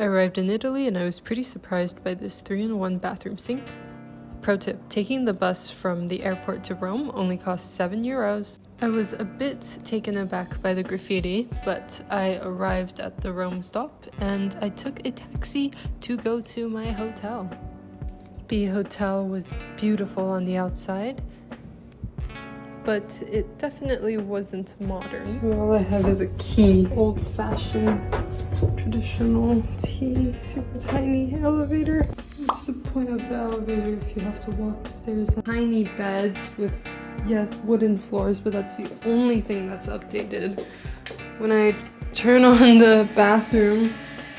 I arrived in Italy and I was pretty surprised by this 3-in-1 bathroom sink. Pro tip, taking the bus from the airport to Rome only cost €7. I was a bit taken aback by the graffiti, but I arrived at the Rome stop and I took a taxi to go to my hotel. The hotel was beautiful on the outside, but it definitely wasn't modern. So all I have is a key. Old-fashioned, traditional T, super tiny elevator. What's the point of the elevator if you have to walk stairs? Tiny beds with, yes, wooden floors, but that's the only thing that's updated. When I turn on the bathroom,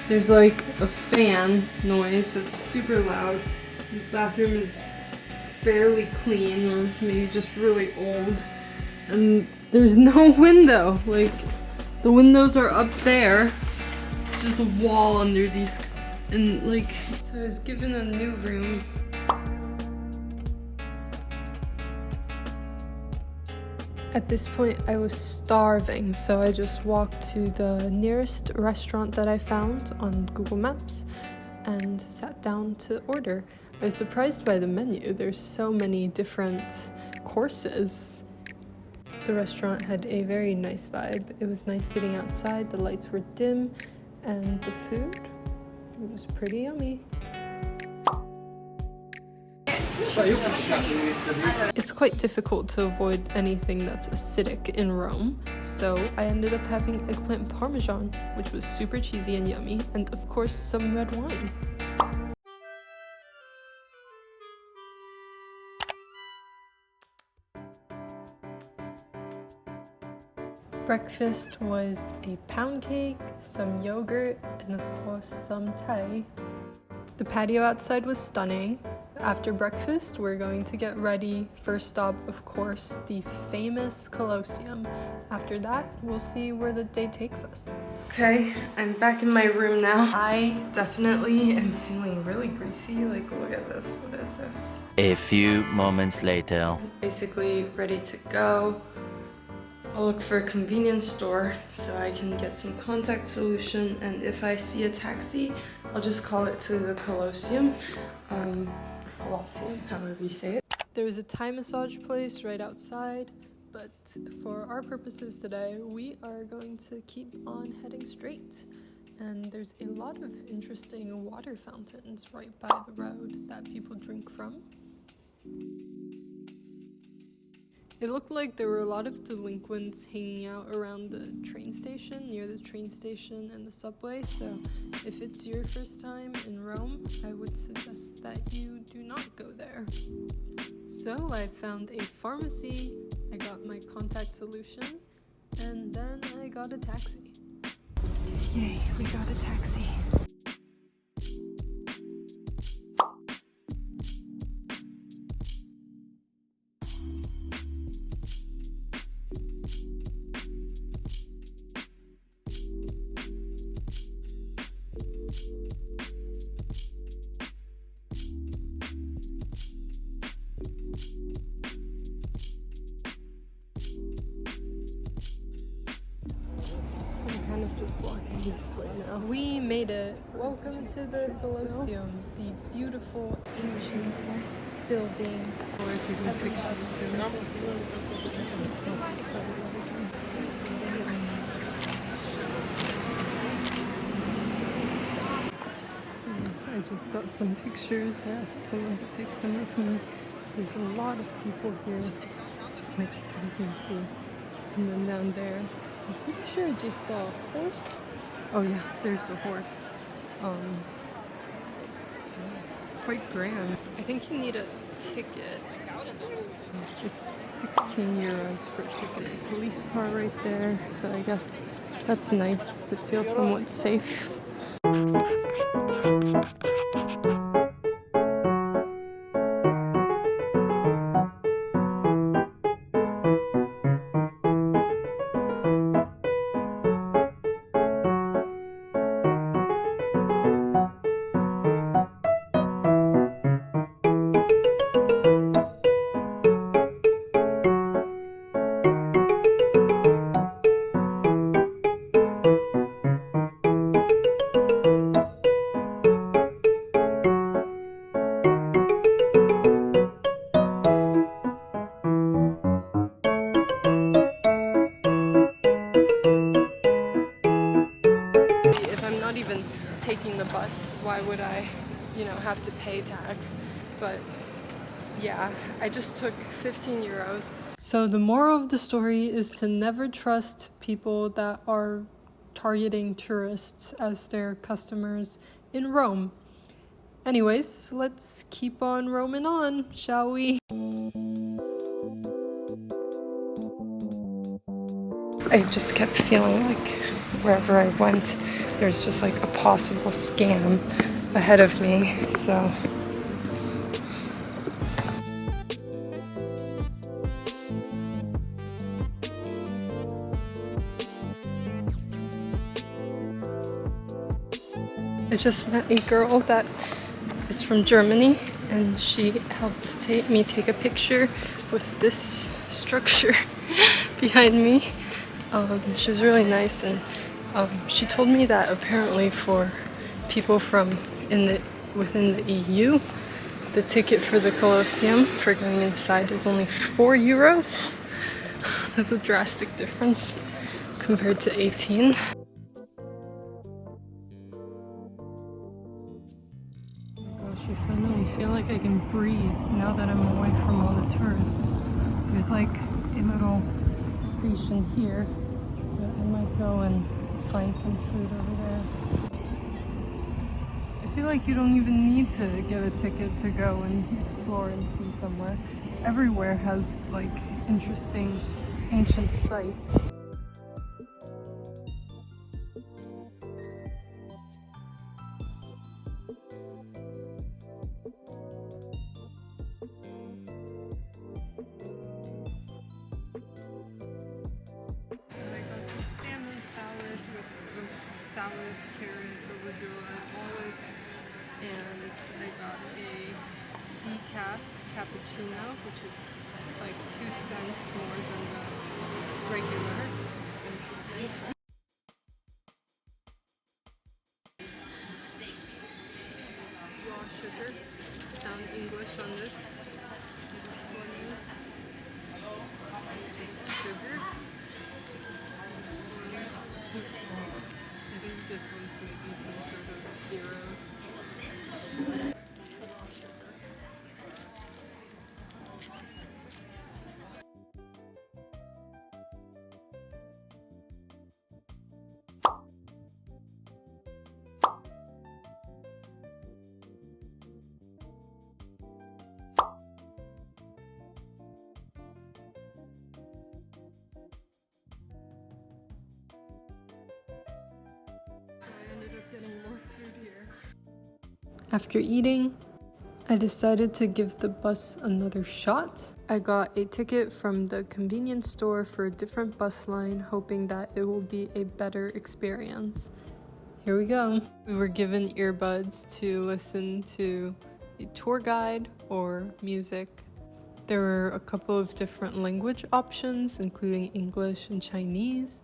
there's like a fan noise that's super loud. The bathroom is barely clean, or maybe just really old, and there's no window. Like, the windows are up there. It's just a wall under these, and like, so I was given a new room. At this point I was starving, so I just walked to the nearest restaurant that I found on Google Maps and sat down to order. I was surprised by the menu. There's so many different courses. The restaurant had a very nice vibe. It was nice sitting outside, the lights were dim, and the food, it was pretty yummy. It's quite difficult to avoid anything that's acidic in Rome, so I ended up having eggplant parmesan, which was super cheesy and yummy, and of course some red wine. Breakfast was a pound cake, some yogurt, and of course some tea. The patio outside was stunning. After breakfast, we're going to get ready. First stop, of course, the famous Colosseum. After that, we'll see where the day takes us. Okay, I'm back in my room now. I definitely am feeling really greasy. Like, look at this. What is this? A few moments later. Basically ready to go. I'll look for a convenience store so I can get some contact solution, and if I see a taxi, I'll just call it to the Colosseum. Colosseum, however you say it. There was a Thai massage place right outside, but for our purposes today, we are going to keep on heading straight. And there's a lot of interesting water fountains right by the road that people drink from. It looked like there were a lot of delinquents hanging out around the train station, near the train station and the subway, so if it's your first time in Rome, I would suggest that you do not go there. So I found a pharmacy, I got my contact solution, and then I got a taxi. Yay, we got a taxi. Just walking this way now. We made it. Welcome to the Colosseum, the beautiful building. We're taking pictures. So I just got some pictures. I asked someone to take some of me. There's a lot of people here, like you can see. And then down there, I'm pretty sure I just saw a horse. Oh yeah, there's the horse. It's quite grand. I think you need a ticket. It's €16 for a ticket. Police car right there, so I guess that's nice to feel somewhat safe. would I, have to pay tax. But yeah, I just took 15 euros. So the moral of the story is to never trust people that are targeting tourists as their customers in Rome. Anyways, let's keep on roaming on, shall we? I just kept feeling like wherever I went, there's just like a possible scam ahead of me, so. I just met a girl that is from Germany, and she helped me take a picture with this structure behind me. She was really nice, and she told me that apparently for people from within the EU, the ticket for the Colosseum for going inside is only 4 euros. That's a drastic difference compared to 18. I finally feel like I can breathe now that I'm away from all the tourists. There's like a little station here, but I might go and find some food over there. I feel like you don't even need to get a ticket to go and explore and see somewhere. Everywhere has like interesting ancient sites. Salad, carrot, arugula, olive, and I got a decaf cappuccino, which is like 2 cents more than the regular, which is interesting. Raw sugar, down English on this. This one is just sugar. I think this one's maybe some sort of zero. Getting more food here. After eating, I decided to give the bus another shot. I got a ticket from the convenience store for a different bus line, hoping that it will be a better experience. Here we go. We were given earbuds to listen to a tour guide or music. There were a couple of different language options, including English and Chinese.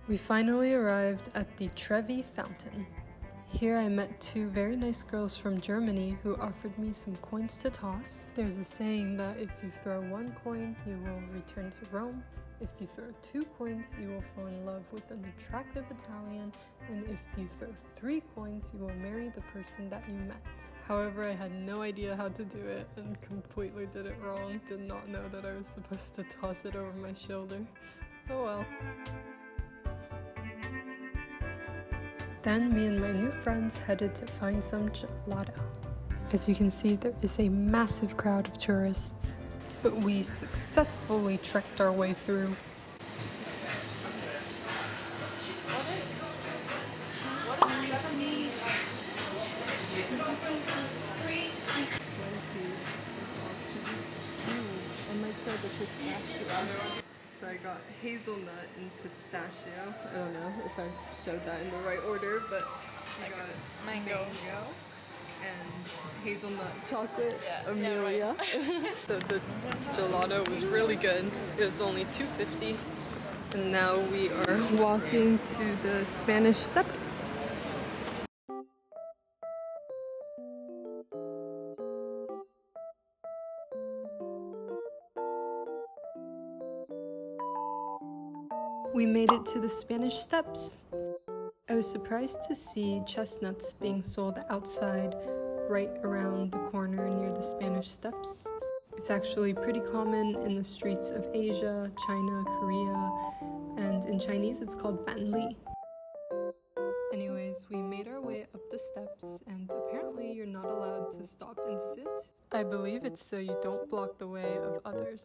We finally arrived at the Trevi fountain. Here I met 2 very nice girls from Germany who offered me some coins to toss. There's a saying that if you throw 1 coin, you will return to Rome. If you throw 2 coins, you will fall in love with an attractive Italian. And if you throw 3 coins, you will marry the person that you met. However, I had no idea how to do it and completely did it wrong. Did not know that I was supposed to toss it over my shoulder. Oh well. Then me and my new friends headed to find some gelato. As you can see, there is a massive crowd of tourists. but we successfully trekked our way through. I might try the pistachio. So I got hazelnut and pistachio. I don't know if I showed that in the right order, but I got mango and hazelnut chocolate, Amelia. So the gelato was really good. It was only $2.50. And now we are walking to the Spanish Steps. We made it to the Spanish Steps. I was surprised to see chestnuts being sold outside right around the corner near the Spanish Steps. It's actually pretty common in the streets of Asia, China, Korea, and in Chinese it's called ban li. Anyways, we made our way up the steps, and apparently you're not allowed to stop and sit. I believe it's so you don't block the way of others.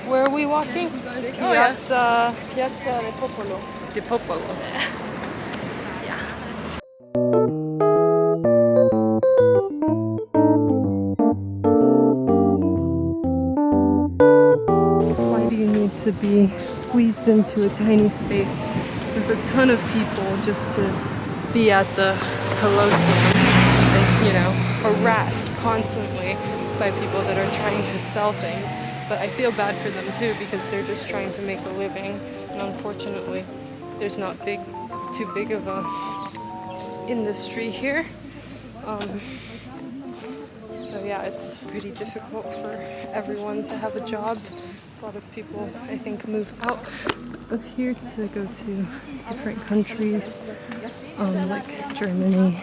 Where are we walking? Piazza del Popolo. De Popolo. Why do you need to be squeezed into a tiny space with a ton of people just to be at the Colosseum and, you know, harassed constantly by people that are trying to sell things? But I feel bad for them too because they're just trying to make a living, and unfortunately there's not too big of a industry here. So yeah, it's pretty difficult for everyone to have a job. A lot of people, I think, move out of here to go to different countries, like Germany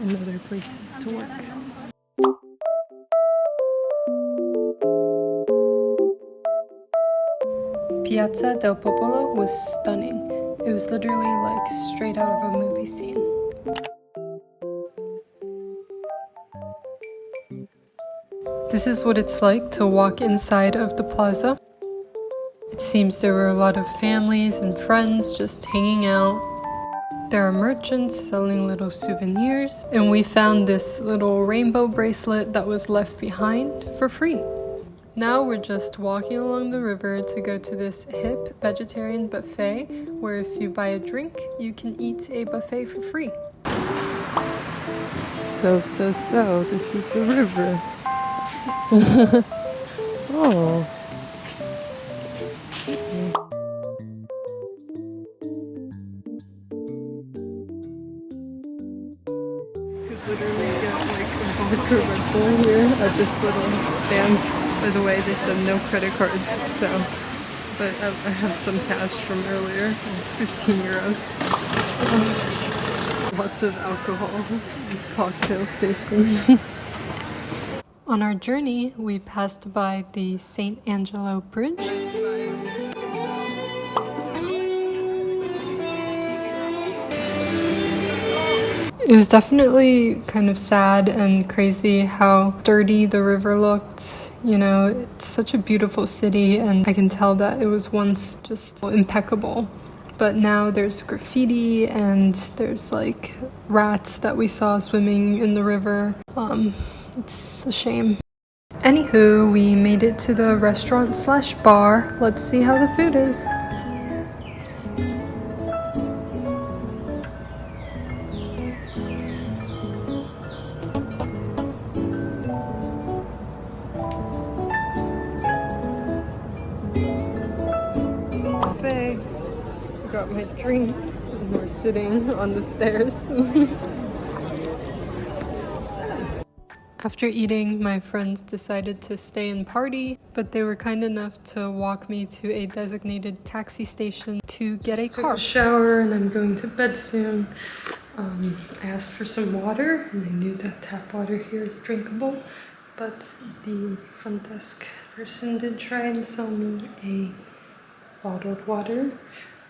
and other places to work. Piazza del Popolo was stunning. It was literally like straight out of a movie scene. This is what it's like to walk inside of the plaza. It seems there were a lot of families and friends just hanging out. There are merchants selling little souvenirs, and we found this little rainbow bracelet that was left behind for free. Now we're just walking along the river to go to this hip vegetarian buffet where if you buy a drink, you can eat a buffet for free. So, this is the river. Oh. You could literally get like a vodka Red Bull here at this little stand. By the way, they said no credit cards, so, but I have some cash from earlier, 15 euros. Lots of alcohol, cocktail station. On our journey, we passed by the St. Angelo Bridge. It was definitely kind of sad and crazy how dirty the river looked. You know, it's such a beautiful city, and I can tell that it was once just impeccable. But now there's graffiti and there's like rats that we saw swimming in the river. It's a shame. Anywho, we made it to the restaurant/bar. Let's see how the food is. Buffet. I got my drinks and we're sitting on the stairs. After eating, my friends decided to stay and party, but they were kind enough to walk me to a designated taxi station to get a car. Took a shower and I'm going to bed soon. I asked for some water and I knew that tap water here is drinkable, but the front desk person did try and sell me a bottled water.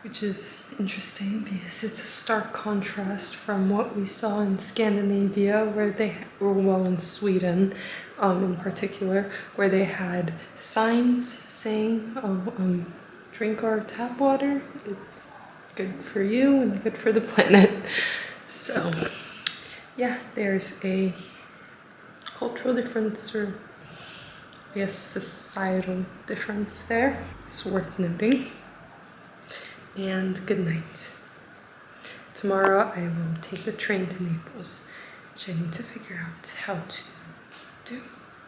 which is interesting because it's a stark contrast from what we saw in Scandinavia, where well, in Sweden in particular, where they had signs saying, oh, drink our tap water, it's good for you and good for the planet. So yeah, there's a cultural difference, or I guess societal difference there. It's worth noting. And good night. Tomorrow I will take the train to Naples, which I need to figure out how to do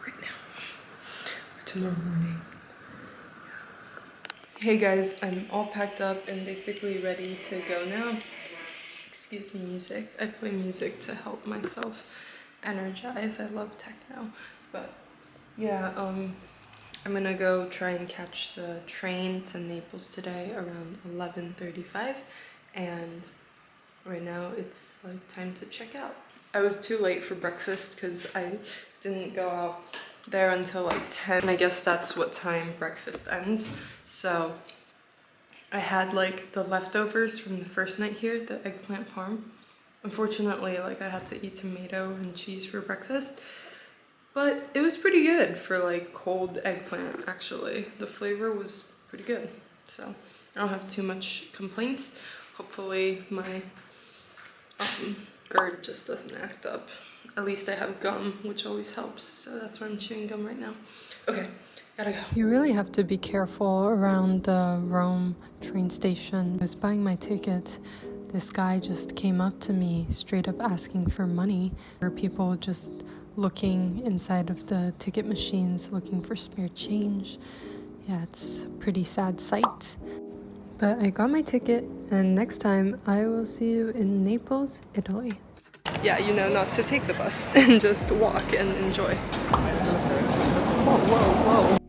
right now, or tomorrow morning. Hey guys, I'm all packed up and basically ready to go now. Excuse the music. I play music to help myself energize. I love techno. But yeah, I'm gonna go try and catch the train to Naples today around 11:35, and right now it's like time to check out. I was too late for breakfast because I didn't go out there until like 10, and I guess that's what time breakfast ends. So I had like the leftovers from the first night here, the eggplant parm. Unfortunately, like I had to eat tomato and cheese for breakfast. But it was pretty good for like cold eggplant, actually. The flavor was pretty good. So I don't have too much complaints. Hopefully my GERD just doesn't act up. At least I have gum, which always helps. So that's why I'm chewing gum right now. Okay, gotta go. You really have to be careful around the Rome train station. I was buying my ticket. This guy just came up to me, straight up asking for money. There are people just looking inside of the ticket machines, looking for spare change. Yeah, it's a pretty sad sight. But I got my ticket, and next time I will see you in Naples, Italy. Yeah, you know, not to take the bus and just walk and enjoy. Whoa, whoa, whoa.